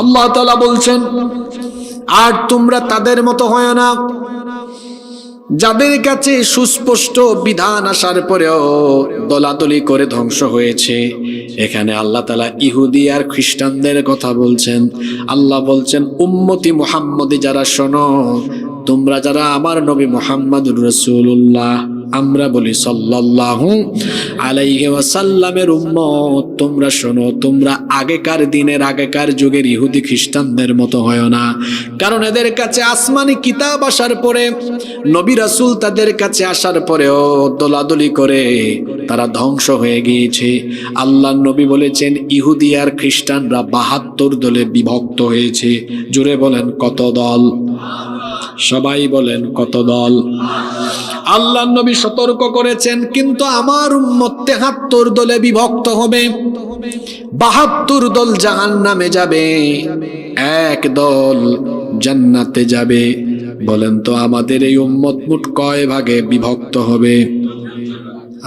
আল্লাহ তাআলা বলছেন, আর তোমরা তাদের মতো হয় না যাদের কাছে সুস্পষ্ট বিধান আসার পরেও দলাদলি করে ধ্বংস হয়েছে। এখানে আল্লাহ তাআলা ইহুদি আর খ্রিস্টানদের কথা বলছেন। আল্লাহ বলছেন, উম্মতি মুহাম্মদী যারা শোনো, তোমরা যারা আমার নবী মুহাম্মদুর রাসূলুল্লাহ, আমরা বলি সাল্লাল্লাহু আলাইহি ওয়াসাল্লামের উম্মত, তোমরা শোনো, তোমরা আগেকার দিনের আগেকার যুগের ইহুদি খ্রিস্টানদের মতো হয় না। কারণ এদের কাছে আসমানি কিতাব আসার পরে, নবী রাসূল তাদের কাছে আসার পরেও দলাদলি করে তারা ধ্বংস হয়ে গিয়েছে। আল্লাহর নবী বলেছেন, ইহুদি আর খ্রিস্টানরা ৭২ দলে বিভক্ত হয়েছে। জুড়ে বলেন কত দল? সবাই বলেন কত দল? আল্লাহর নবী সতর্ক করেছেন, কিন্তু আমার উম্মত ৭৩ দলে বিভক্ত হবে। ৭২ দল জাহান্নামে যাবে, এক দল জান্নাতে যাবে। বলেন তো আমাদের এই উম্মত মোট কয় ভাগে বিভক্ত হবে?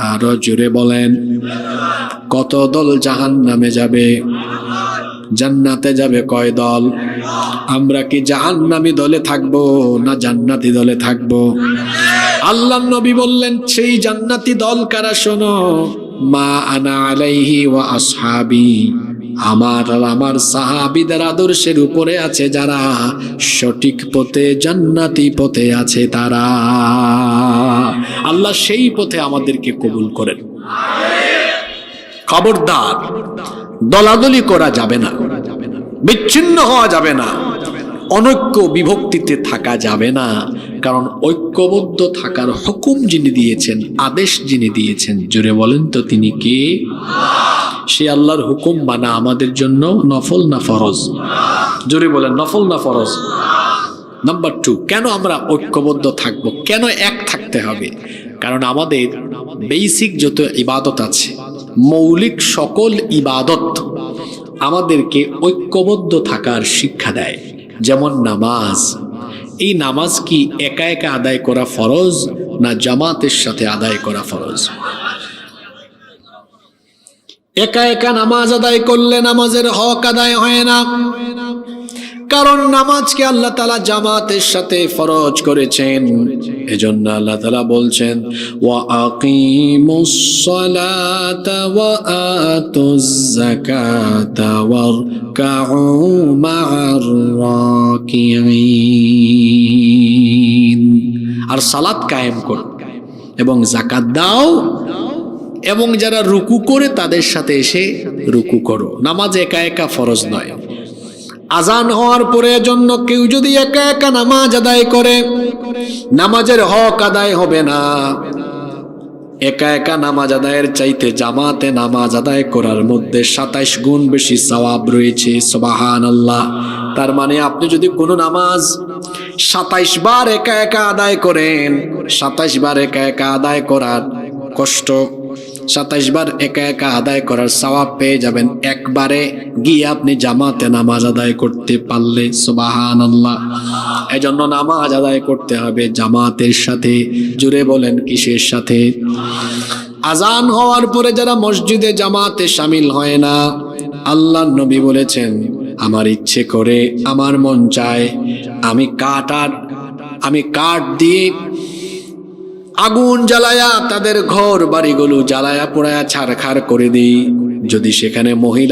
আরো জোরে বলেন, কত দল জাহান্নামে যাবে? জান্নাতে যাবে কয় দল? আমরা কি জাহান্নামী দলে থাকবো না জান্নাতি দলে থাকবো? আল্লাহর নবী বললেন, সেই জান্নাতি দল কারা? শোনো, মা আনা আলাইহি ওয়া আসহাবি, আমার আর আমার সাহাবীদের আদর্শের উপরে আছে যারা, সঠিক পথে জান্নাতি পথে আছে তারা। আল্লাহ সেই পথে আমাদেরকে কবুল করেন। খবরদার, দলাদলি করা যাবে না, বিচ্ছিন্ন হওয়া যাবে না, অনৈক্য বিভক্তিতে থাকা যাবে না। কারণ ঐক্যবদ্ধ থাকার হুকুম যিনি দিয়েছেন, আদেশ যিনি দিয়েছেন, জোরে বলেন তো তিনি কে? সে আল্লাহর হুকুম মানা আমাদের জন্য নফল না ফরজ? জোরে বলেন, নফল না ফরজ? নাম্বার 2, কেন আমরা ঐক্যবদ্ধ থাকব? কেন এক থাকতে হবে? কারণ আমাদের বেসিক যত ইবাদত আছে, মৌলিক সকল ইবাদত আমাদেরকে ঐক্যবদ্ধ থাকার শিক্ষা দেয়। যেমন নামাজ, এই নামাজ কি একা একা আদায় করা ফরজ না জামাতের সাথে আদায় করা ফরজ? একা একা নামাজ আদায় করলে নামাজের হক আদায় হয় না। কারণ নামাজকে আল্লাহ তাআলা জামাতের সাথে ফরজ করেছেন। এজন্য আল্লাহ তাআলা বলছেন, ওয়া আকিমুস সালাতা ওয়া আতুজ যাকাতা ওয়ারকাউ মা'আর রাকিঈন। আর সালাত কায়েম করো এবং যাকাত দাও, এবং যারা রুকু করে তাদের সাথে এসে রুকু করো। নামাজ একা একা ফরজ নয়। আজান হওয়ার পরে জন্য কেউ যদি একা একা নামাজ আদায় করে, নামাজের হক আদায় হবে না। একা একা নামাজ আদায়ের চাইতে জামাতে নামাজ আদায় করার মধ্যে 27 গুণ বেশি সওয়াব রয়েছে। সুবহানাল্লাহ। তার মানে আপনি যদি কোনো নামাজ 27 বার একা একা আদায় করেন, 27 বার একা একা আদায় করার কষ্ট, 27 বার একা একা আদায় করার সওয়াব পেয়ে যাবেন একবারে গিয়ে আপনি জামাতে নামাজ আদায় করতে পারলে। সুবহানাল্লাহ। এজন্য নামাজ আদায় করতে হবে জামাতের সাথে। জুড়ে বলেন কিসের সাথে? আজান হওয়ার পরে যারা মসজিদে জামাতে শামিল হয় না, আল্লাহর নবী বলেছেন, আমার ইচ্ছে করে, আমার মন চায়, আমি কাঠ দিয়ে আগুন জ্বালায়া তাদের ঘর বাড়িগুলো জ্বালায়া পোড়ায়া ছারখার করে দিই। যদি সেখানে মহিলা